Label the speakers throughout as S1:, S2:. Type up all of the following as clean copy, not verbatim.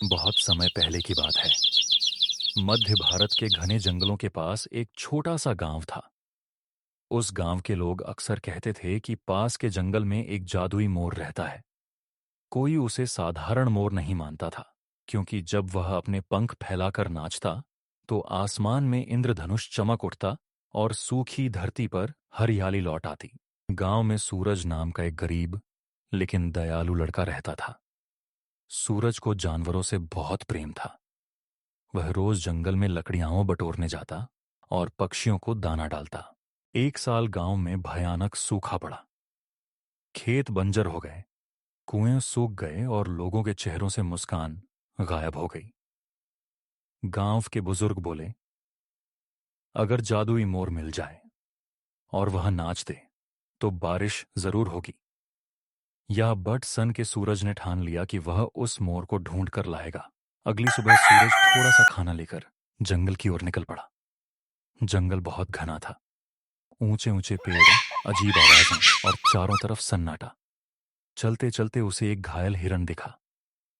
S1: बहुत समय पहले की बात है। मध्य भारत के घने जंगलों के पास एक छोटा सा गांव था। उस गांव के लोग अक्सर कहते थे कि पास के जंगल में एक जादुई मोर रहता है। कोई उसे साधारण मोर नहीं मानता था, क्योंकि जब वह अपने पंख फैलाकर नाचता तो आसमान में इंद्रधनुष चमक उठता और सूखी धरती पर हरियाली लौट आती। गांव में सूरज नाम का एक गरीब लेकिन दयालु लड़का रहता था। सूरज को जानवरों से बहुत प्रेम था। वह रोज जंगल में लकड़ियां बटोरने जाता और पक्षियों को दाना डालता। एक साल गांव में भयानक सूखा पड़ा। खेत बंजर हो गए, कुएं सूख गए और लोगों के चेहरों से मुस्कान गायब हो गई। गांव के बुजुर्ग बोले, अगर जादुई मोर मिल जाए और वह नाच दे तो बारिश जरूर होगी। या बट सन के सूरज ने ठान लिया कि वह उस मोर को ढूंढ कर लाएगा। अगली सुबह सूरज थोड़ा सा खाना लेकर जंगल की ओर निकल पड़ा। जंगल बहुत घना था। ऊंचे ऊंचे पेड़, अजीब आवाजें और चारों तरफ सन्नाटा। चलते चलते उसे एक घायल हिरन दिखा।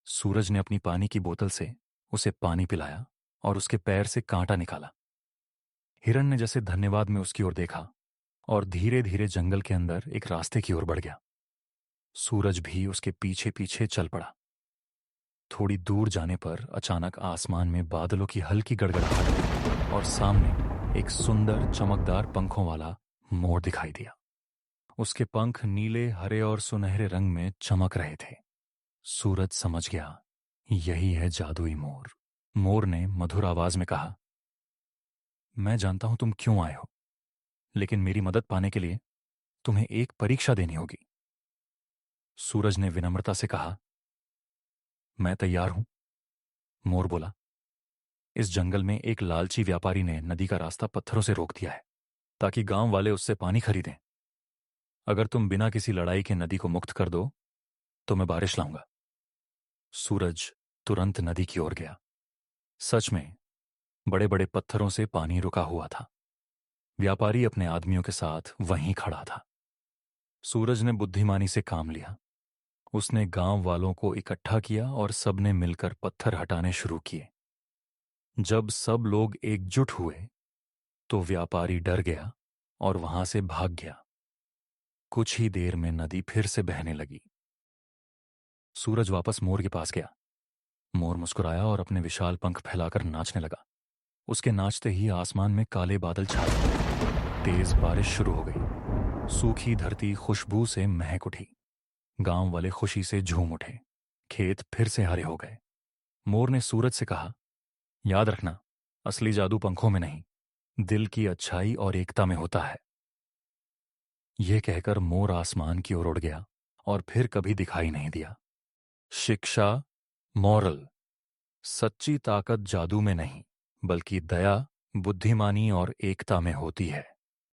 S1: सूरज ने अपनी पानी की बोतल से उसे पानी पिलाया और उसके पैर से कांटा निकाला। हिरन ने जैसे धन्यवाद में उसकी ओर देखा और धीरे धीरे जंगल के अंदर एक रास्ते की ओर बढ़ गया। सूरज भी उसके पीछे पीछे चल पड़ा। थोड़ी दूर जाने पर अचानक आसमान में बादलों की हल्की गड़गड़ाहट हुई और सामने एक सुंदर चमकदार पंखों वाला मोर दिखाई दिया। उसके पंख नीले, हरे और सुनहरे रंग में चमक रहे थे। सूरज समझ गया, यही है जादुई मोर। मोर ने मधुर आवाज में कहा, मैं जानता हूं तुम क्यों आए हो, लेकिन मेरी मदद पाने के लिए तुम्हें एक परीक्षा देनी होगी। सूरज ने विनम्रता से कहा, मैं तैयार हूं। मोर बोला, इस जंगल में एक लालची व्यापारी ने नदी का रास्ता पत्थरों से रोक दिया है ताकि गांव वाले उससे पानी खरीदें। अगर तुम बिना किसी लड़ाई के नदी को मुक्त कर दो तो मैं बारिश लाऊंगा। सूरज तुरंत नदी की ओर गया। सच में बड़े बड़े पत्थरों से पानी रुका हुआ था। व्यापारी अपने आदमियों के साथ वहीं खड़ा था। सूरज ने बुद्धिमानी से काम लिया। उसने गांव वालों को इकट्ठा किया और सबने मिलकर पत्थर हटाने शुरू किए। जब सब लोग एकजुट हुए तो व्यापारी डर गया और वहां से भाग गया। कुछ ही देर में नदी फिर से बहने लगी। सूरज वापस मोर के पास गया। मोर मुस्कुराया और अपने विशाल पंख फैलाकर नाचने लगा। उसके नाचते ही आसमान में काले बादल छा गए। तेज बारिश शुरू हो गई। सूखी धरती खुशबू से महक उठी। गांव वाले खुशी से झूम उठे। खेत फिर से हरे हो गए। मोर ने सूरज से कहा, याद रखना, असली जादू पंखों में नहीं, दिल की अच्छाई और एकता में होता है। यह कहकर मोर आसमान की ओर उड़ गया और फिर कभी दिखाई नहीं दिया। शिक्षा, मॉरल, सच्ची ताकत जादू में नहीं, बल्कि दया, बुद्धिमानी और एकता में होती है।